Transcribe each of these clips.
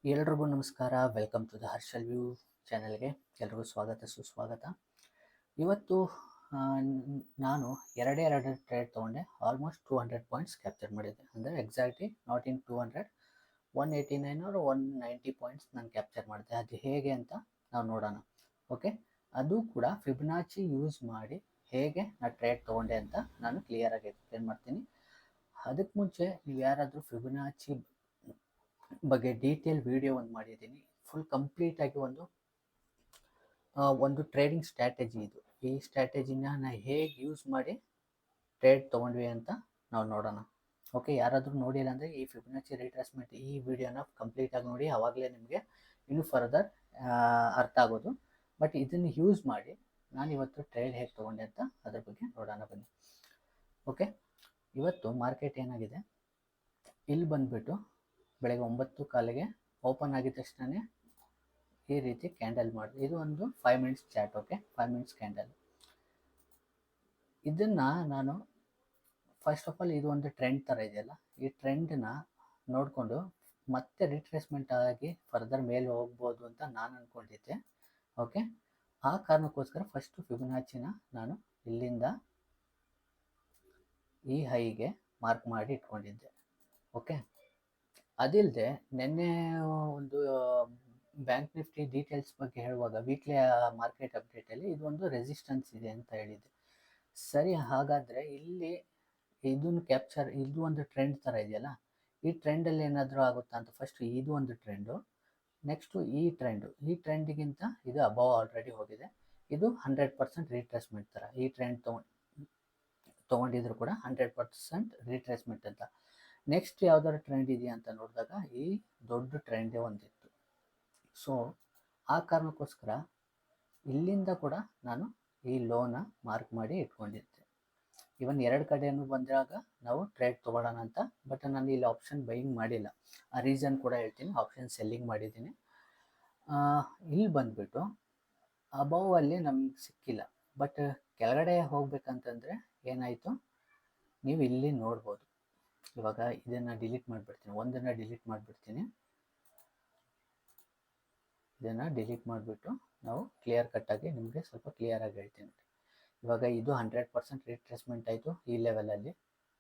ಎಲ್ರಿಗೂ ನಮಸ್ಕಾರ. Welcome to the Harshal view ಚಾನೆಲ್ಗೆ ಎಲ್ರಿಗೂ ಸ್ವಾಗತ ಸುಸ್ವಾಗತ. ಇವತ್ತು ನಾನು ಎರಡು ಟ್ರೇಡ್ ತೊಗೊಂಡೆ. ಆಲ್ಮೋಸ್ಟ್ 200 ಪಾಯಿಂಟ್ಸ್ ಕ್ಯಾಪ್ಚರ್ ಮಾಡಿದ್ದೆ. ಅಂದರೆ exactly not in 200, 189 or 190 points ನಾನು ಕ್ಯಾಪ್ಚರ್ ಮಾಡಿದೆ. ಅದು ಹೇಗೆ ಅಂತ ನಾವು ನೋಡೋಣ. ಓಕೆ, ಅದು ಕೂಡ ಫಿಬೊನಾಚಿ ಯೂಸ್ ಮಾಡಿ ಹೇಗೆ ನಾನು ಟ್ರೇಡ್ ತೊಗೊಂಡೆ ಅಂತ ನಾನು ಕ್ಲಿಯರಾಗಿ ಎಕ್ಸ್ಪ್ಲೇನ್ ಮಾಡ್ತೀನಿ. ಅದಕ್ಕೆ ಮುಂಚೆ ನೀವು ಯಾರಾದರೂ ಫಿಬೊನಾಚಿ ಬಗ್ಗೆ ಡೀಟೇಲ್ ವಿಡಿಯೋ ಒಂದು ಮಾಡಿದ್ದೀನಿ. ಫುಲ್ ಕಂಪ್ಲೀಟಾಗಿ ಒಂದು ಟ್ರೇಡಿಂಗ್ ಸ್ಟ್ರಾಟಜಿ ಇದು. ಈ ಸ್ಟ್ರಾಟಜಿನ ನಾವು ಹೇಗೆ ಯೂಸ್ ಮಾಡಿ ಟ್ರೇಡ್ ತೊಗೊಂಡ್ವಿ ಅಂತ ನಾವು ನೋಡೋಣ. ಓಕೆ, ಯಾರಾದರೂ ನೋಡಿಲ್ಲ ಅಂದರೆ ಈ ಫಿಬೊನಾಚಿ ರಿಟ್ರೇಸ್ಮೆಂಟ್ ಈ ವಿಡಿಯೋನ ಕಂಪ್ಲೀಟಾಗಿ ನೋಡಿ, ಆವಾಗಲೇ ನಿಮಗೆ ಇನ್ನೂ ಫರ್ದರ್ ಅರ್ಥ ಆಗೋದು. ಬಟ್ ಇದನ್ನು ಯೂಸ್ ಮಾಡಿ ನಾನು ಇವತ್ತು ಟ್ರೇಡ್ ಹೇಗೆ ತೊಗೊಂಡೆ ಅಂತ ಅದ್ರ ಬಗ್ಗೆ ನೋಡೋಣ ಬನ್ನಿ. ಓಕೆ, ಇವತ್ತು ಮಾರ್ಕೆಟ್ ಏನಾಗಿದೆ, ಇಲ್ಲಿ ಬಂದುಬಿಟ್ಟು ಬೆಳಗ್ಗೆ 9:15 ಓಪನ್ ಆಗಿದ ತಕ್ಷಣ ಈ ರೀತಿ ಕ್ಯಾಂಡಲ್ ಮಾಡಿ, ಇದು ಒಂದು 5 minutes chart. Okay, 5 minutes candle. ಇದನ್ನು ನಾನು ಫಸ್ಟ್ ಆಫ್ ಆಲ್ ಇದು ಒಂದು ಟ್ರೆಂಡ್ ಥರ ಇದೆಯಲ್ಲ, ಈ ಟ್ರೆಂಡನ್ನ ನೋಡಿಕೊಂಡು ಮತ್ತೆ ರಿಟ್ರೇಸ್ಮೆಂಟ್ ಆಗಿ ಫರ್ದರ್ ಮೇಲೆ ಹೋಗ್ಬೋದು ಅಂತ ನಾನು ಅಂದ್ಕೊಂಡಿದ್ದೆ. ಓಕೆ, ಆ ಕಾರಣಕ್ಕೋಸ್ಕರ ಫಸ್ಟು ಫಿಬೊನಾಚಿನ ನಾನು ಇಲ್ಲಿಂದ ಈ ಹೈಗೆ ಮಾರ್ಕ್ ಮಾಡಿ ಇಟ್ಕೊಂಡಿದ್ದೆ. ಓಕೆ, ಅದಿಲ್ಲದೆ ನಿನ್ನೆ ಒಂದು ಬ್ಯಾಂಕ್ ನಿಫ್ಟಿ ಡೀಟೇಲ್ಸ್ ಬಗ್ಗೆ ಹೇಳುವಾಗ ವೀಕ್ಲಿ ಮಾರ್ಕೆಟ್ ಅಪ್ಡೇಟಲ್ಲಿ ಇದು ಒಂದು ರೆಸಿಸ್ಟೆನ್ಸ್ ಇದೆ ಅಂತ ಹೇಳಿದ್ದೆ. ಸರಿ, ಹಾಗಾದರೆ ಇಲ್ಲಿ ಇದನ್ನು ಕ್ಯಾಪ್ಚರ್, ಇದು ಒಂದು ಟ್ರೆಂಡ್ ಥರ ಇದೆಯಲ್ಲ, ಈ ಟ್ರೆಂಡಲ್ಲಿ ಏನಾದರೂ ಆಗುತ್ತಾ ಅಂತ ಫಸ್ಟ್ ಇದು ಒಂದು ಟ್ರೆಂಡು, ನೆಕ್ಸ್ಟು ಈ ಟ್ರೆಂಡಿಗಿಂತ ಇದು ಅಬವ್ ಆಲ್ರೆಡಿ ಹೋಗಿದೆ. ಇದು 100% ರಿಟ್ರೇಸ್ಮೆಂಟ್ ಥರ. ಈ ಟ್ರೆಂಡ್ ತೊಗೊಂಡಿದ್ರು ಕೂಡ 100% ರಿಟ್ರೇಸ್ಮೆಂಟ್ ಅಂತ. ನೆಕ್ಸ್ಟ್ ಯಾವ್ದಾದ್ರು ಟ್ರೆಂಡ್ ಇದೆಯಾ ಅಂತ ನೋಡಿದಾಗ ಈ ದೊಡ್ಡ ಟ್ರೆಂಡೇ ಒಂದಿತ್ತು. ಸೊ ಆ ಕಾರಣಕ್ಕೋಸ್ಕರ ಇಲ್ಲಿಂದ ಕೂಡ ನಾನು ಈ ಲೋನ ಮಾರ್ಕ್ ಮಾಡಿ ಇಟ್ಕೊಂಡಿದ್ದೆ. ಇವನ್ ಎರಡು ಕಡೆಯೂ ಬಂದಾಗ ನಾವು ಟ್ರೇಡ್ ತೊಗೊಳ್ಳೋಣ ಅಂತ. ಬಟ್ ನಾನು ಇಲ್ಲಿ ಆಪ್ಷನ್ ಬೈಯಿಂಗ್ ಮಾಡಿಲ್ಲ. ಆ ರೀಸನ್ ಕೂಡ ಹೇಳ್ತೀನಿ. ಆಪ್ಷನ್ ಸೆಲ್ಲಿಂಗ್ ಮಾಡಿದ್ದೀನಿ. ಇಲ್ಲಿ ಬಂದುಬಿಟ್ಟು ಅಬವ್ ಅಲ್ಲಿ ನಮ್ಗೆ ಸಿಕ್ಕಿಲ್ಲ. ಬಟ್ ಕೆಳಗಡೆ ಹೋಗ್ಬೇಕಂತಂದರೆ ಏನಾಯಿತು, ನೀವು ಇಲ್ಲಿ ನೋಡ್ಬೋದು. ಇವಾಗ ಇದನ್ನು ಡಿಲೀಟ್ ಮಾಡಿಬಿಡ್ತೀನಿ, ಒಂದನ್ನು ಡಿಲೀಟ್ ಮಾಡಿಬಿಡ್ತೀನಿ. ಇದನ್ನು ಡಿಲೀಟ್ ಮಾಡಿಬಿಟ್ಟು ನಾವು ಕ್ಲಿಯರ್ ಕಟ್ಟಾಗಿ ನಿಮಗೆ ಸ್ವಲ್ಪ ಕ್ಲಿಯರಾಗಿ ಹೇಳ್ತೀನಿ. ಇವಾಗ ಇದು 100% ರಿಟ್ರೇಸ್ಮೆಂಟ್ ಆಯಿತು ಈ ಲೆವೆಲಲ್ಲಿ.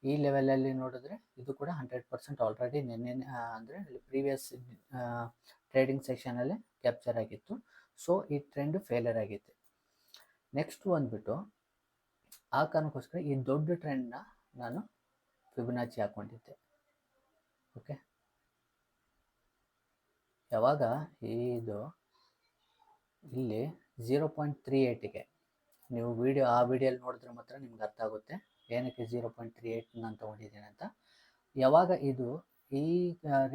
ಈ ಲೆವೆಲಲ್ಲಿ ನೋಡಿದ್ರೆ ಇದು ಕೂಡ 100% ಆಲ್ರೆಡಿ ನೆನ್ನೆ ಅಂದರೆ ಪ್ರೀವಿಯಸ್ ಟ್ರೇಡಿಂಗ್ ಸೆಷನಲ್ಲಿ ಕ್ಯಾಪ್ಚರ್ ಆಗಿತ್ತು. ಸೊ ಈ ಟ್ರೆಂಡ್ ಫೇಲರ್ ಆಗಿತ್ತು. ನೆಕ್ಸ್ಟ್ ಬಂದುಬಿಟ್ಟು ಆ ಕಾರಣಕ್ಕೋಸ್ಕರ ಈ ದೊಡ್ಡ ಟ್ರೆಂಡ್ನ ನಾನು ಫಿಬೊನಾಚಿ ಹಾಕ್ಕೊಂಡಿದ್ದೆ. ಓಕೆ, ಯಾವಾಗ ಇದು ಇಲ್ಲಿ 0.38ಗೆ ನೀವು ಆ ವಿಡಿಯೋಲಿ ನೋಡಿದ್ರೆ ಮಾತ್ರ ನಿಮ್ಗೆ ಅರ್ಥ ಆಗುತ್ತೆ ಏನಕ್ಕೆ 0.38 ನಾನು ತೊಗೊಂಡಿದ್ದೀನಿ ಅಂತ. ಯಾವಾಗ ಇದು ಈ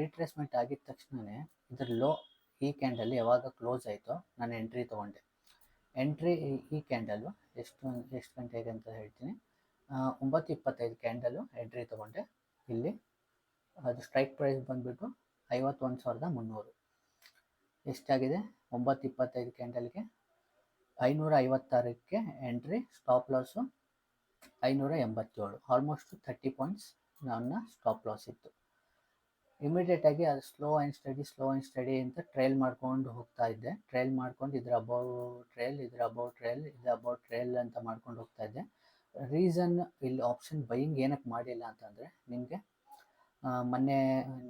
ರಿಟ್ರೇಸ್ಮೆಂಟ್ ಆಗಿದ ತಕ್ಷಣವೇ ಇದರ ಲೋ ಈ ಕ್ಯಾಂಡಲ್ ಯಾವಾಗ ಕ್ಲೋಸ್ ಆಯಿತೋ ನಾನು ಎಂಟ್ರಿ ತೊಗೊಂಡೆ. ಈ ಕ್ಯಾಂಡಲು ಎಷ್ಟು ಗಂಟೆಗೆ ಅಂತ ಹೇಳ್ತೀನಿ. 9:25 ಕ್ಯಾಂಡಲು ಎಂಟ್ರಿ ತೊಗೊಂಡೆ. ಇಲ್ಲಿ ಅದು ಸ್ಟ್ರೈಕ್ ಪ್ರೈಸ್ ಬಂದುಬಿಟ್ಟು 51,300. ಎಷ್ಟಾಗಿದೆ? 9:25 ಕ್ಯಾಂಡಲ್ಗೆ 556ಕ್ಕೆ entry. Stop loss 587. Almost 30 points ನನ್ನ ಸ್ಟಾಪ್ ಲಾಸ್ ಇತ್ತು. ಇಮಿಡಿಯೇಟಾಗಿ ಅದು ಸ್ಲೋ ಆ್ಯಂಡ್ ಸ್ಟಡಿ ಅಂತ ಟ್ರೈಲ್ ಮಾಡ್ಕೊಂಡು ಹೋಗ್ತಾ ಇದ್ದೆ. ಟ್ರೈಲ್ ಮಾಡ್ಕೊಂಡು ಇದ್ರ ಅಬೌವ್ ಟ್ರೈಲ್ ಅಂತ ಮಾಡ್ಕೊಂಡು ಹೋಗ್ತಾ ಇದ್ದೆ. ರೀಸನ್ ಇಲ್ಲಿ ಆಪ್ಷನ್ ಬೈಯಿಂಗ್ ಏನಕ್ಕೆ ಮಾಡಿಲ್ಲ ಅಂತಂದರೆ, ನಿಮಗೆ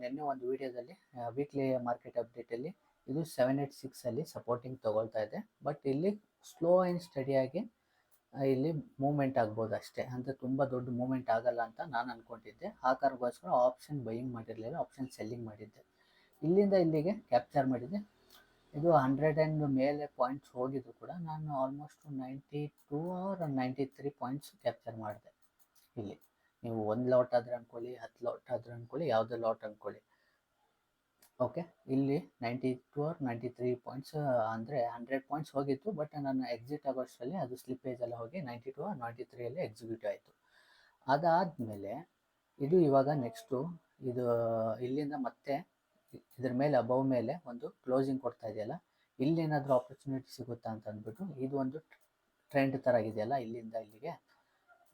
ನಿನ್ನೆ ಒಂದು ವಿಡಿಯೋದಲ್ಲಿ ವೀಕ್ಲಿ ಮಾರ್ಕೆಟ್ ಅಪ್ಡೇಟಲ್ಲಿ ಇದು 786 ಸಪೋರ್ಟಿಂಗ್ ತೊಗೊಳ್ತಾ ಇದೆ. ಬಟ್ ಇಲ್ಲಿ ಸ್ಲೋ ಆ್ಯಂಡ್ ಸ್ಟಡಿಯಾಗಿ ಇಲ್ಲಿ ಮೂವ್ಮೆಂಟ್ ಆಗ್ಬೋದು ಅಷ್ಟೇ, ಅಂದರೆ ತುಂಬ ದೊಡ್ಡ ಮೂವ್ಮೆಂಟ್ ಆಗಲ್ಲ ಅಂತ ನಾನು ಅಂದ್ಕೊಂಡಿದ್ದೆ. ಆ ಕಾರಣಕ್ಕೋಸ್ಕರ ಆಪ್ಷನ್ ಬೈಯಿಂಗ್ ಮಾಡಿರಲಿಲ್ಲ, ಆಪ್ಷನ್ ಸೆಲ್ಲಿಂಗ್ ಮಾಡಿದ್ದೆ. ಇಲ್ಲಿಂದ ಇಲ್ಲಿಗೆ ಕ್ಯಾಪ್ಚರ್ ಮಾಡಿದ್ದೆ. ಇದು 100 ಮೇಲೆ ಪಾಯಿಂಟ್ಸ್ ಹೋಗಿದ್ರು ಕೂಡ ನಾನು ಆಲ್ಮೋಸ್ಟ್ 92 ಆರ್ 93 ಪಾಯಿಂಟ್ಸ್ ಕ್ಯಾಪ್ಚರ್ ಮಾಡಿದೆ. ಇಲ್ಲಿ ನೀವು 1 ಲಾಟ್ ಆದರೆ ಅಂದ್ಕೊಳ್ಳಿ, 10 ಲಾಟ್ ಆದರೆ ಅಂದ್ಕೊಳ್ಳಿ, ಯಾವುದೇ ಲಾಟ್ ಅಂದ್ಕೊಳ್ಳಿ. ಓಕೆ, ಇಲ್ಲಿ 92 ಆರ್ 93 ಪಾಯಿಂಟ್ಸ್ ಅಂದರೆ 100 ಪಾಯಿಂಟ್ಸ್ ಹೋಗಿತ್ತು. ಬಟ್ ನಾನು ಎಕ್ಸಿಟ್ ಆಗೋಷ್ಟರಲ್ಲಿ ಅದು ಸ್ಲಿಪ್ಪೇಜ್ ಎಲ್ಲ ಹೋಗಿ 92 ಆರ್ 93 ಎಕ್ಸಿಕ್ಯೂಟ್ ಆಯಿತು. ಅದಾದಮೇಲೆ ಇದು ಇವಾಗ ನೆಕ್ಸ್ಟು ಇದು ಇಲ್ಲಿಂದ ಮತ್ತೆ ಇದ್ರ ಮೇಲೆ ಅಬವ್ ಮೇಲೆ ಒಂದು ಕ್ಲೋಸಿಂಗ್ ಕೊಡ್ತಾ ಇದೆಯಲ್ಲ, ಇಲ್ಲೇನಾದರೂ ಆಪರ್ಚುನಿಟಿ ಸಿಗುತ್ತಾ ಅಂತ ಅಂದ್ಬಿಟ್ಟು ಇದು ಒಂದು ಟ್ರೆಂಡ್ ಥರ ಇದೆಯಲ್ಲ ಇಲ್ಲಿಂದ ಇಲ್ಲಿಗೆ.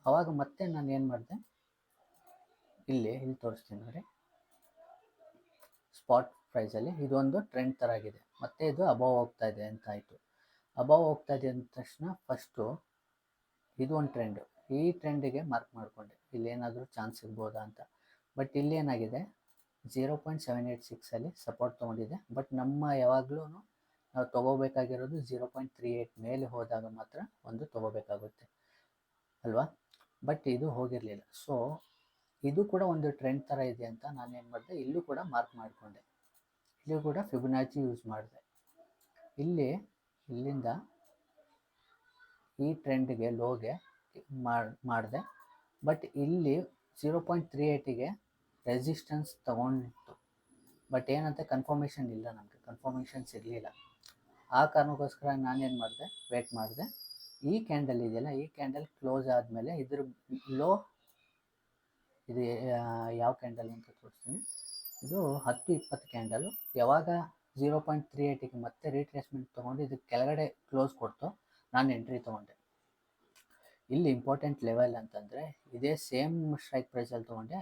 ಆವಾಗ ಮತ್ತೆ ನಾನು ಏನು ಮಾಡಿದೆ, ಇಲ್ಲಿ ತೋರಿಸ್ತೀನಿ ನೋಡಿ. ಸ್ಪಾಟ್ ಪ್ರೈಸಲ್ಲಿ ಇದೊಂದು ಟ್ರೆಂಡ್ ಥರ ಆಗಿದೆ. ಮತ್ತು ಇದು ಅಬವ್ ಹೋಗ್ತಾ ಇದೆ ಅಂತ ಆಯಿತು. ಅಬವ್ ಹೋಗ್ತಾ ಇದೆ ಅಂದ ತಕ್ಷಣ ಫಸ್ಟು ಇದು ಒಂದು ಟ್ರೆಂಡು, ಈ ಟ್ರೆಂಡಿಗೆ ಮಾರ್ಕ್ ಮಾಡಿಕೊಂಡೆ ಇಲ್ಲೇನಾದರೂ ಚಾನ್ಸ್ ಇರ್ಬೋದಾ ಅಂತ. ಬಟ್ ಇಲ್ಲೇನಾಗಿದೆ 0.786 ಸಪೋರ್ಟ್ ತೊಗೊಂಡಿದೆ. ಬಟ್ ನಮ್ಮ ಯಾವಾಗಲೂ ನಾವು ತೊಗೋಬೇಕಾಗಿರೋದು 0.38 ಮೇಲೆ ಹೋದಾಗ ಮಾತ್ರ ಒಂದು ತೊಗೋಬೇಕಾಗುತ್ತೆ ಅಲ್ವಾ. ಬಟ್ ಇದು ಹೋಗಿರಲಿಲ್ಲ. ಸೊ ಇದು ಕೂಡ ಒಂದು ಟ್ರೆಂಡ್ ಥರ ಇದೆ ಅಂತ ನಾನು ಏನು ಮಾಡಿದೆ, ಇಲ್ಲೂ ಕೂಡ ಮಾರ್ಕ್ ಮಾಡಿಕೊಂಡೆ. ಇಲ್ಲೂ ಕೂಡ ಫಿಬೊನಾಚಿ ಯೂಸ್ ಮಾಡಿದೆ. ಇಲ್ಲಿಂದ ಈ ಟ್ರೆಂಡ್ಗೆ ಲೋಗೆ ಮಾಡಿದೆ. ಬಟ್ ಇಲ್ಲಿ 0.38ಗೆ ರೆಸಿಸ್ಟೆನ್ಸ್ ತಗೊಂಡಿತ್ತು. ಬಟ್ ಏನಂತ ಕನ್ಫರ್ಮೇಷನ್ ಇಲ್ಲ, ನಮಗೆ ಕನ್ಫರ್ಮೇಷನ್ ಸಿಗಲಿಲ್ಲ. ಆ ಕಾರಣಕ್ಕೋಸ್ಕರ ನಾನೇನು ಮಾಡಿದೆ, ವೇಟ್ ಮಾಡಿದೆ. ಈ ಕ್ಯಾಂಡಲ್ ಇದೆಯಲ್ಲ, ಈ ಕ್ಯಾಂಡಲ್ ಕ್ಲೋಸ್ ಆದಮೇಲೆ ಇದ್ರ ಲೋ ಇದು ಯಾವ ಕ್ಯಾಂಡಲ್ ಅಂತ ತೋರಿಸ್ತೀನಿ. ಇದು 10-20 ಕ್ಯಾಂಡಲು ಯಾವಾಗ 0.38ಗೆ ಮತ್ತೆ ರೀಟ್ರೇಸ್ಮೆಂಟ್ ತೊಗೊಂಡು ಇದು ಕೆಳಗಡೆ ಕ್ಲೋಸ್ ಕೊಡ್ತು, ನಾನು ಎಂಟ್ರಿ ತೊಗೊಂಡೆ. ಇಲ್ಲಿ ಇಂಪಾರ್ಟೆಂಟ್ ಲೆವೆಲ್ ಅಂತಂದರೆ ಇದೇ ಸೇಮ್ ಸ್ಟ್ರೈಕ್ ಪ್ರೈಸಲ್ಲಿ ತೊಗೊಂಡೆ.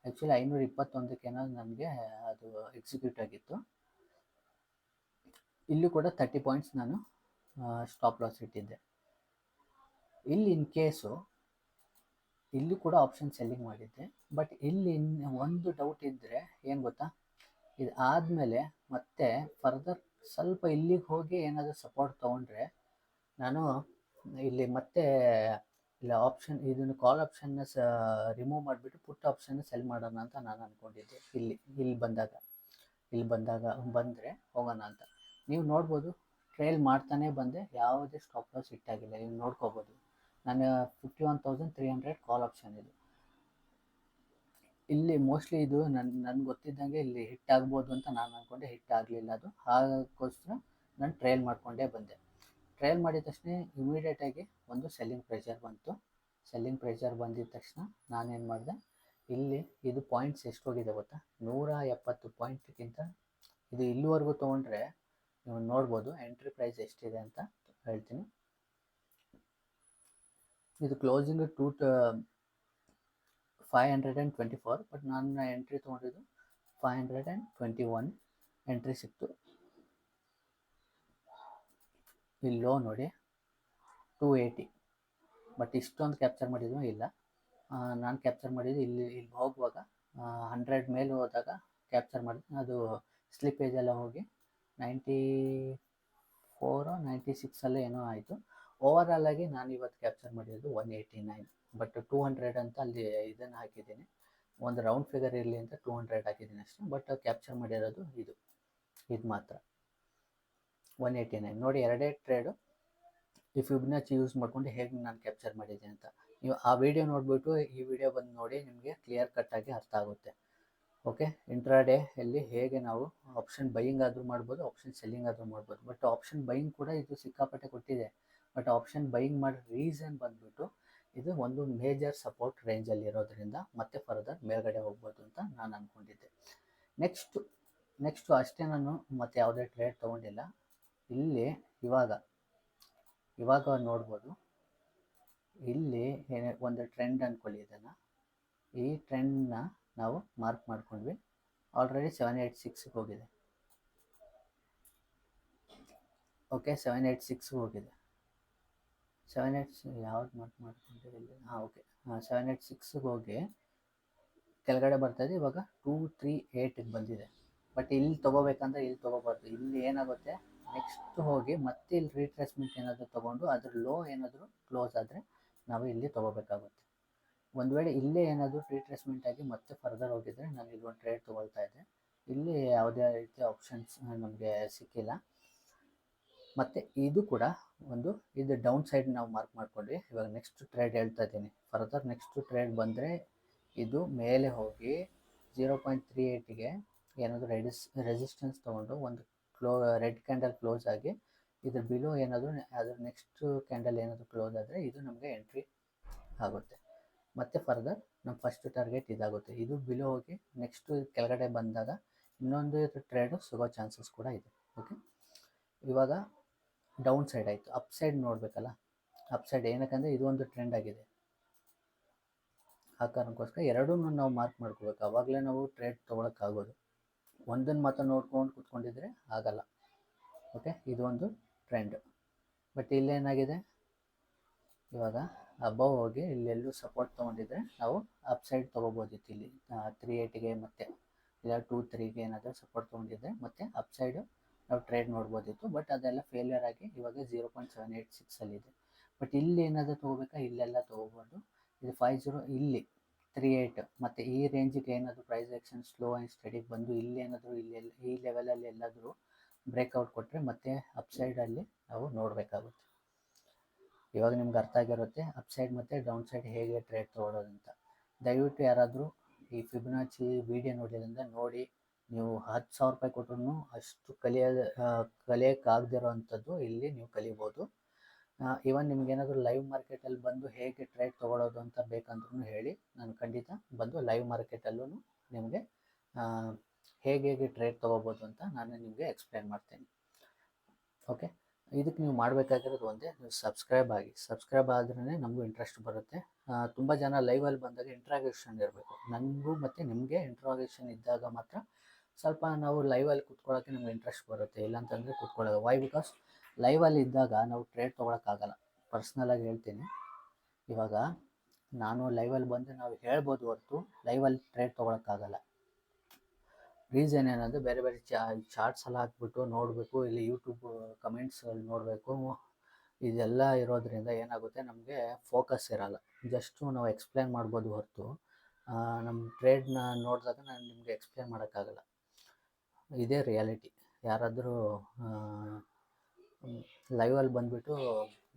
521 ನನಗೆ ಅದು ಎಕ್ಸಿಕ್ಯೂಟ್ ಆಗಿತ್ತು. ಇಲ್ಲೂ ಕೂಡ 30 ಪಾಯಿಂಟ್ಸ್ ನಾನು ಸ್ಟಾಪ್ ಲಾಸ್ ಇಟ್ಟಿದ್ದೆ. ಇಲ್ಲಿ ಇನ್ ಕೇಸು ಇಲ್ಲೂ ಕೂಡ ಆಪ್ಷನ್ ಸೆಲ್ಲಿಂಗ್ ಮಾಡಿದ್ದೆ. ಬಟ್ ಇಲ್ಲಿ ಒಂದು ಡೌಟ್ ಇದ್ದರೆ ಏನು ಗೊತ್ತಾ, ಇದು ಆದಮೇಲೆ ಮತ್ತೆ ಫರ್ದರ್ ಸ್ವಲ್ಪ ಇಲ್ಲಿಗೆ ಹೋಗಿ ಏನಾದರೂ ಸಪೋರ್ಟ್ ತೊಗೊಂಡ್ರೆ ನಾನು ಇಲ್ಲಿ ಮತ್ತೆ ಇಲ್ಲ ಆಪ್ಷನ್ ಇದನ್ನು ಕಾಲ್ ಆಪ್ಷನ್ನ ರಿಮೂವ್ ಮಾಡಿಬಿಟ್ಟು ಪುಟ್ ಆಪ್ಷನ್ನ ಸೆಲ್ ಮಾಡೋಣ ಅಂತ ನಾನು ಅಂದ್ಕೊಂಡಿದ್ದೆ. ಇಲ್ಲಿ ಬಂದಾಗ ಬಂದರೆ ಹೋಗೋಣ ಅಂತ. ನೀವು ನೋಡ್ಬೋದು, ಟ್ರೇಲ್ ಮಾಡ್ತಾನೆ ಬಂದೆ, ಯಾವುದೇ ಸ್ಟಾಪ್ ಲಾಸ್ ಇಟ್ಟಾಗಿಲ್ಲ. ನೀವು ನೋಡ್ಕೋಬೋದು, ನಾನು 51,300 ಕಾಲ್ ಆಪ್ಷನ್ ಇದು. ಇಲ್ಲಿ ಮೋಸ್ಟ್ಲಿ ಇದು ನನ್ಗೆ ಗೊತ್ತಿದ್ದಂಗೆ ಇಲ್ಲಿ ಹಿಟ್ ಆಗ್ಬೋದು ಅಂತ ನಾನು ಅಂದ್ಕೊಂಡೆ. ಹಿಟ್ ಆಗಲಿಲ್ಲ ಅದು. ಹಾಗೋಸ್ಕರ ನಾನು ಟ್ರೇಲ್ ಮಾಡಿಕೊಂಡೇ ಬಂದೆ. ಟ್ರೇಲ್ ಮಾಡಿದ ತಕ್ಷಣ ಇಮಿಡಿಯೇಟಾಗಿ ಒಂದು ಸೆಲ್ಲಿಂಗ್ ಪ್ರೆಷರ್ ಬಂತು. ಸೆಲ್ಲಿಂಗ್ ಪ್ರೆಷರ್ ಬಂದಿದ ತಕ್ಷಣ ನಾನೇನು ಮಾಡಿದೆ, ಇದು ಪಾಯಿಂಟ್ಸ್ ಎಷ್ಟು ಹೋಗಿದೆ ಗೊತ್ತಾ, 170 ಪಾಯಿಂಟ್ಗಿಂತ ಇದು ಇಲ್ಲಿವರೆಗೂ ತೊಗೊಂಡ್ರೆ ನೀವು ನೋಡ್ಬೋದು ಎಂಟ್ರಿ ಪ್ರೈಸ್ ಎಷ್ಟಿದೆ ಅಂತ ಹೇಳ್ತೀನಿ. ಇದು ಕ್ಲೋಸಿಂಗ್ 524, ಬಟ್ ನಾನು ಎಂಟ್ರಿ ತೊಗೊಂಡಿದ್ದು 521 ಎಂಟ್ರಿ ಸಿಕ್ತು. ಇಲ್ಲಿ ಲೋ ನೋಡಿ 280, ಬಟ್ ಇಷ್ಟೊಂದು ಕ್ಯಾಪ್ಚರ್ ಮಾಡಿದ್ರೂ ಇಲ್ಲ. ನಾನು ಕ್ಯಾಪ್ಚರ್ ಮಾಡಿದ್ದು ಇಲ್ಲಿ ಹೋಗುವಾಗ 100 ಮೇಲೆ ಹೋದಾಗ ಕ್ಯಾಪ್ಚರ್ ಮಾಡಿದ್ದು. ಅದು ಸ್ಲಿಪ್ಪೇಜ್ ಎಲ್ಲ ಹೋಗಿ 94 96 ಏನೋ ಆಯಿತು. ಓವರಾಲ್ ಆಗಿ ನಾನು ಇವತ್ತು ಕ್ಯಾಪ್ಚರ್ ಮಾಡಿರೋದು 189. ಬಟ್ 200 ಅಂತ ಅಲ್ಲಿ ಇದನ್ನು ಹಾಕಿದ್ದೀನಿ, ಒಂದು ರೌಂಡ್ ಫಿಗರ್ ಇರಲಿ ಅಂತ 200 ಹಾಕಿದ್ದೀನಿ ಅಷ್ಟೇ. ಬಟ್ ಕ್ಯಾಪ್ಚರ್ ಮಾಡಿರೋದು ಇದು ಮಾತ್ರ 189. ನೋಡಿ, ಎರಡೇ ಟ್ರೇಡು ಈ ಫಿಬೊನಾಚಿ ಯೂಸ್ ಮಾಡ್ಕೊಂಡು ಹೇಗೆ ನಾನು ಕ್ಯಾಪ್ಚರ್ ಮಾಡಿದ್ದೆ ಅಂತ ನೀವು ಆ ವಿಡಿಯೋ ನೋಡಿಬಿಟ್ಟು ಈ ವಿಡಿಯೋ ಬಂದು ನೋಡಿ, ನಿಮಗೆ ಕ್ಲಿಯರ್ ಕಟ್ಟಾಗಿ ಅರ್ಥ ಆಗುತ್ತೆ. ಓಕೆ, ಇಂಟ್ರಾಡೇ ಅಲ್ಲಿ ಹೇಗೆ ನಾವು ಆಪ್ಷನ್ ಬೈಯಿಂಗ್ ಆದರೂ ಮಾಡ್ಬೋದು, ಆಪ್ಷನ್ ಸೆಲ್ಲಿಂಗ್ ಆದರೂ ಮಾಡ್ಬೋದು. ಬಟ್ ಆಪ್ಷನ್ ಬೈಯಿಂಗ್ ಕೂಡ ಇದು ಸಿಕ್ಕಾಪಟ್ಟೆ ಕೊಟ್ಟಿದೆ. ಬಟ್ ಆಪ್ಷನ್ ಬೈಯಿಂಗ್ ಮಾಡೋ ರೀಸನ್ ಬಂದುಬಿಟ್ಟು ಇದು ಒಂದು ಮೇಜರ್ ಸಪೋರ್ಟ್ ರೇಂಜಲ್ಲಿ ಇರೋದ್ರಿಂದ ಮತ್ತೆ ಫರ್ದರ್ ಮೇಲ್ಗಡೆ ಹೋಗ್ಬೋದು ಅಂತ ನಾನು ಅಂದ್ಕೊಂಡಿದ್ದೆ. ನೆಕ್ಸ್ಟು ಅಷ್ಟೇ, ನಾನು ಮತ್ತೆ ಯಾವುದೇ ಟ್ರೇಡ್ ತೊಗೊಂಡಿಲ್ಲ. ಇಲ್ಲಿ ಇವಾಗ ನೋಡ್ಬೋದು, ಇಲ್ಲಿ ಒಂದು ಟ್ರೆಂಡ್ ಅಂದ್ಕೊಳ್ಳಿ. ಇದನ್ನು ಈ ಟ್ರೆಂಡ್ನ ನಾವು ಮಾರ್ಕ್ ಮಾಡ್ಕೊಂಡ್ವಿ. ಆಲ್ರೆಡಿ 786 ಹೋಗಿದೆ. ಓಕೆ, 786 ಹೋಗಿದೆ. 786 ಯಾವ್ದು ಮಾರ್ಕ್ ಮಾಡ್ಕೊಂಡ್ರೆ ಇಲ್ಲಿ, ಓಕೆ, 786 ಹೋಗಿ ಕೆಳಗಡೆ ಬರ್ತಾಯಿದೆ. ಇವಾಗ 238 ಬಂದಿದೆ. ಬಟ್ ಇಲ್ಲಿ ತೊಗೋಬೇಕಂದ್ರೆ ಇಲ್ಲಿ ತೊಗೋಬಾರ್ದು. ಇಲ್ಲಿ ಏನಾಗುತ್ತೆ, ನೆಕ್ಸ್ಟ್ ಹೋಗಿ ಮತ್ತೆ ಇಲ್ಲಿ ರೀಟ್ರೇಸ್ಮೆಂಟ್ ಏನಾದರೂ ತೊಗೊಂಡು ಅದ್ರ ಲೋ ಏನಾದರೂ ಕ್ಲೋಸ್ ಆದರೆ ನಾವು ಇಲ್ಲಿ ತೊಗೋಬೇಕಾಗುತ್ತೆ. ಒಂದು ವೇಳೆ ಇಲ್ಲೇ ಏನಾದರೂ ರೀಟ್ರೇಸ್ಮೆಂಟ್ ಆಗಿ ಮತ್ತೆ ಫರ್ದರ್ ಹೋಗಿದ್ರೆ ನಾನು ಇಲ್ಲಿ ಒಂದು ಟ್ರೇಡ್ ತೊಗೊಳ್ತಾ ಇದ್ದೆ. ಇಲ್ಲಿ ಯಾವುದೇ ರೀತಿಯ ಆಪ್ಷನ್ಸ್ ನಮಗೆ ಸಿಕ್ಕಿಲ್ಲ. ಮತ್ತು ಇದು ಕೂಡ ಇದು ಡೌನ್ ಸೈಡ್ ನಾವು ಮಾರ್ಕ್ ಮಾಡ್ಕೊಂಡ್ವಿ. ಇವಾಗ ನೆಕ್ಸ್ಟ್ ಟ್ರೇಡ್ ಹೇಳ್ತಾ ಇದ್ದೀನಿ. ಫರ್ದರ್ ನೆಕ್ಸ್ಟ್ ಟ್ರೇಡ್ ಬಂದರೆ ಇದು ಮೇಲೆ ಹೋಗಿ 0.38ಗೆ ಏನಾದರೂ ರೆಸಿಸ್ಟೆನ್ಸ್ ತೊಗೊಂಡು ಒಂದು ರೆಡ್ ಕ್ಯಾಂಡಲ್ ಕ್ಲೋಸ್ ಆಗಿ ಇದ್ರ ಬಿಲೋ ಏನಾದರೂ ಅದರ ನೆಕ್ಸ್ಟ್ ಕ್ಯಾಂಡಲ್ ಏನಾದರೂ ಕ್ಲೋಸ್ ಆದರೆ ಇದು ನಮಗೆ ಎಂಟ್ರಿ ಆಗುತ್ತೆ. ಮತ್ತು ಫರ್ದರ್ ನಮ್ಮ ಫಸ್ಟ್ ಟಾರ್ಗೆಟ್ ಇದಾಗುತ್ತೆ. ಇದು ಬಿಲೋ ಹೋಗಿ ನೆಕ್ಸ್ಟು ಕೆಳಗಡೆ ಬಂದಾಗ ಇನ್ನೊಂದು ಟ್ರೇಡು ಸಿಗೋ ಚಾನ್ಸಸ್ ಕೂಡ ಇದೆ. ಓಕೆ, ಇವಾಗ ಡೌನ್ ಸೈಡ್ ಆಯಿತು. ಅಪ್ ಸೈಡ್ ನೋಡಬೇಕಲ್ಲ. ಅಪ್ ಸೈಡ್ ಏನಕ್ಕಂದರೆ ಇದು ಒಂದು ಟ್ರೆಂಡ್ ಆಗಿದೆ. ಆ ಕಾರಣಕ್ಕೋಸ್ಕರ ಎರಡೂ ನಾವು ಮಾರ್ಕ್ ಮಾಡ್ಕೋಬೇಕು, ಆವಾಗಲೇ ನಾವು ಟ್ರೇಡ್ ತೊಗೊಳಕ್ಕಾಗೋದು. ಒಂದನ್ನು ಮಾತ್ರ ನೋಡ್ಕೊಂಡು ಕೂತ್ಕೊಂಡಿದ್ರೆ ಆಗಲ್ಲ. ಓಕೆ, ಇದು ಒಂದು ಟ್ರೆಂಡ್. ಬಟ್ ಇಲ್ಲೇನಾಗಿದೆ, ಇವಾಗ ಅಬವ್ ಹೋಗಿ ಇಲ್ಲೆಲ್ಲೂ ಸಪೋರ್ಟ್ ತೊಗೊಂಡಿದ್ರೆ ನಾವು ಅಪ್ ಸೈಡ್ ತೊಗೋಬೋದಿತ್ತು. ಇಲ್ಲಿ 380ಗೆ ಮತ್ತು ಇಲ್ಲ 2-3ಗೆ ಏನಾದರೂ ಸಪೋರ್ಟ್ ತೊಗೊಂಡಿದ್ರೆ ಮತ್ತೆ ಅಪ್ ಸೈಡು ನಾವು ಟ್ರೇಡ್ ನೋಡ್ಬೋದಿತ್ತು. ಬಟ್ ಅದೆಲ್ಲ ಫೇಲ್ಯೂರ್ ಆಗಿ ಇವಾಗ 0.786ಅಲ್ಲಿದೆ. ಬಟ್ ಇಲ್ಲಿ ಏನಾದರೂ ತೊಗೋಬೇಕಾ, ಇಲ್ಲೆಲ್ಲ ತೊಗೋಬೋದು. ಇದು 50 ಇಲ್ಲಿ 38 ಮತ್ತು ಈ ರೇಂಜಿಗೆ ಏನಾದರೂ ಪ್ರೈಸ್ ಆ್ಯಕ್ಷನ್ ಸ್ಲೋ ಆ್ಯಂಡ್ ಸ್ಟಡಿಗೆ ಬಂದು ಇಲ್ಲಿ ಏನಾದರೂ ಈ ಲೆವೆಲಲ್ಲಿ ಎಲ್ಲಾದರೂ ಬ್ರೇಕ್ಔಟ್ ಕೊಟ್ಟರೆ ಮತ್ತೆ ಅಪ್ ಸೈಡಲ್ಲಿ ನಾವು ನೋಡಬೇಕಾಗುತ್ತೆ. ಇವಾಗ ನಿಮ್ಗೆ ಅರ್ಥ ಆಗಿರುತ್ತೆ ಅಪ್ ಸೈಡ್ ಮತ್ತು ಡೌನ್ ಸೈಡ್ ಹೇಗೆ ಟ್ರೇಡ್ ತೊಗೊಳೋದಂತ. ದಯವಿಟ್ಟು ಯಾರಾದರೂ ಈ ಫಿಬೊನಾಚಿ ವಿಡಿಯೋ ನೋಡಿದ್ರಿಂದ ನೋಡಿ, ನೀವು 10,000 ರೂಪಾಯಿ ಕೊಟ್ಟರು ಅಷ್ಟು ಕಲಿಯೋಕ್ಕಾಗದಿರೋ ಅಂಥದ್ದು ಇಲ್ಲಿ ನೀವು ಕಲಿಬೋದು. ಇವನ್ ನಿಮ್ಗೇನಾದರೂ ಲೈವ್ ಮಾರ್ಕೆಟಲ್ಲಿ ಬಂದು ಹೇಗೆ ಟ್ರೇಡ್ ತೊಗೊಳೋದು ಅಂತ ಬೇಕಂದ್ರೂ ಹೇಳಿ, ನಾನು ಖಂಡಿತ ಬಂದು ಲೈವ್ ಮಾರ್ಕೆಟಲ್ಲೂ ನಿಮಗೆ ಹೇಗೆ ಟ್ರೇಡ್ ತೊಗೋಬೋದು ಅಂತ ನಾನು ನಿಮಗೆ ಎಕ್ಸ್ಪ್ಲೇನ್ ಮಾಡ್ತೀನಿ. ಓಕೆ, ಇದಕ್ಕೆ ನೀವು ಮಾಡಬೇಕಾಗಿರೋದು ಒಂದೇ, ನೀವು ಸಬ್ಸ್ಕ್ರೈಬ್ ಆಗಿ. ಸಬ್ಸ್ಕ್ರೈಬ್ ಆದ್ರೇ ನಮಗೂ ಇಂಟ್ರೆಸ್ಟ್ ಬರುತ್ತೆ. ತುಂಬ ಜನ ಲೈವಲ್ಲಿ ಬಂದಾಗ ಇಂಟ್ರಾಗೇಷನ್ ಇರಬೇಕು, ನನಗೂ ಮತ್ತು ನಿಮಗೆ ಇಂಟ್ರಾಗೇಷನ್ ಇದ್ದಾಗ ಮಾತ್ರ ಸ್ವಲ್ಪ ನಾವು ಲೈವಲ್ಲಿ ಕೂತ್ಕೊಳ್ಳೋಕ್ಕೆ ನಮ್ಗೆ ಇಂಟ್ರೆಸ್ಟ್ ಬರುತ್ತೆ. ಇಲ್ಲಾಂತಂದರೆ ಕೂತ್ಕೊಳ್ಳೋದು. ವೈ? ಬಿಕಾಸ್ ಲೈವಲ್ಲಿ ಇದ್ದಾಗ ನಾವು ಟ್ರೇಡ್ ತೊಗೊಳಕ್ಕಾಗಲ್ಲ. ಪರ್ಸ್ನಲಾಗಿ ಹೇಳ್ತೀನಿ, ಇವಾಗ ನಾನು ಲೈವಲ್ಲಿ ಬಂದು ನಾವು ಹೇಳ್ಬೋದು ಹೊರತು ಲೈವಲ್ಲಿ ಟ್ರೇಡ್ ತೊಗೊಳಕ್ಕಾಗಲ್ಲ. ರೀಸನ್ ಏನಂದರೆ ಬೇರೆ ಬೇರೆ ಚಾರ್ಟ್ಸ್ ಎಲ್ಲ ಹಾಕ್ಬಿಟ್ಟು ನೋಡಬೇಕು, ಇಲ್ಲಿ ಯೂಟ್ಯೂಬ್ ಕಮೆಂಟ್ಸಲ್ಲಿ ನೋಡಬೇಕು, ಇದೆಲ್ಲ ಇರೋದ್ರಿಂದ ಏನಾಗುತ್ತೆ, ನಮಗೆ ಫೋಕಸ್ ಇರಲ್ಲ. ಜಸ್ಟು ನಾವು ಎಕ್ಸ್ಪ್ಲೇನ್ ಮಾಡ್ಬೋದು ಹೊರತು ನಮ್ಮ ಟ್ರೇಡ್ನ ನೋಡಿದಾಗ ನಾನು ನಿಮಗೆ ಎಕ್ಸ್ಪ್ಲೇನ್ ಮಾಡೋಕ್ಕಾಗಲ್ಲ. ಇದೇ ರಿಯಾಲಿಟಿ. ಯಾರಾದರೂ ಲೈವಲ್ಲಿ ಬಂದುಬಿಟ್ಟು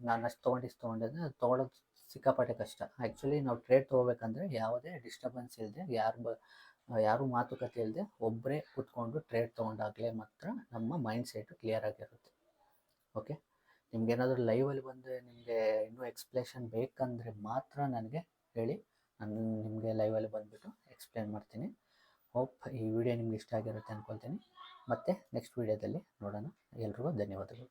ನಾನು ಅಷ್ಟು ತೊಗೊಂಡಿದ್ದೆ ತೊಗೊಳೋದು ಸಿಕ್ಕಾಪಟ್ಟೆ ಕಷ್ಟ. ಆ್ಯಕ್ಚುಲಿ ನಾವು ಟ್ರೇಡ್ ತೊಗೋಬೇಕಂದ್ರೆ ಯಾವುದೇ ಡಿಸ್ಟರ್ಬೆನ್ಸ್ ಇಲ್ಲದೆ, ಯಾರೂ ಮಾತುಕತೆ ಇಲ್ಲದೆ ಒಬ್ಬರೇ ಕೂತ್ಕೊಂಡು ಟ್ರೇಡ್ ತೊಗೊಂಡಾಗಲೇ ಮಾತ್ರ ನಮ್ಮ ಮೈಂಡ್ ಸೆಟ್ಟು ಕ್ಲಿಯರ್ ಆಗಿರುತ್ತೆ. ಓಕೆ, ನಿಮ್ಗೇನಾದರೂ ಲೈವಲ್ಲಿ ಬಂದು ನಿಮಗೆ ಇನ್ನೂ ಎಕ್ಸ್ಪ್ಲೇಷನ್ ಬೇಕಂದರೆ ಮಾತ್ರ ನನಗೆ ಹೇಳಿ, ನಾನು ನಿಮಗೆ ಲೈವಲ್ಲಿ ಬಂದುಬಿಟ್ಟು ಎಕ್ಸ್ಪ್ಲೇನ್ ಮಾಡ್ತೀನಿ. ಹೋಪ್ ಈ ವಿಡಿಯೋ ನಿಮ್ಗೆ ಇಷ್ಟ ಆಗಿರುತ್ತೆ ಅಂದ್ಕೊಳ್ತೀನಿ. ಮತ್ತೆ ನೆಕ್ಸ್ಟ್ ವಿಡಿಯೋದಲ್ಲಿ ನೋಡೋಣ. ಎಲ್ರಿಗೂ ಧನ್ಯವಾದಗಳು.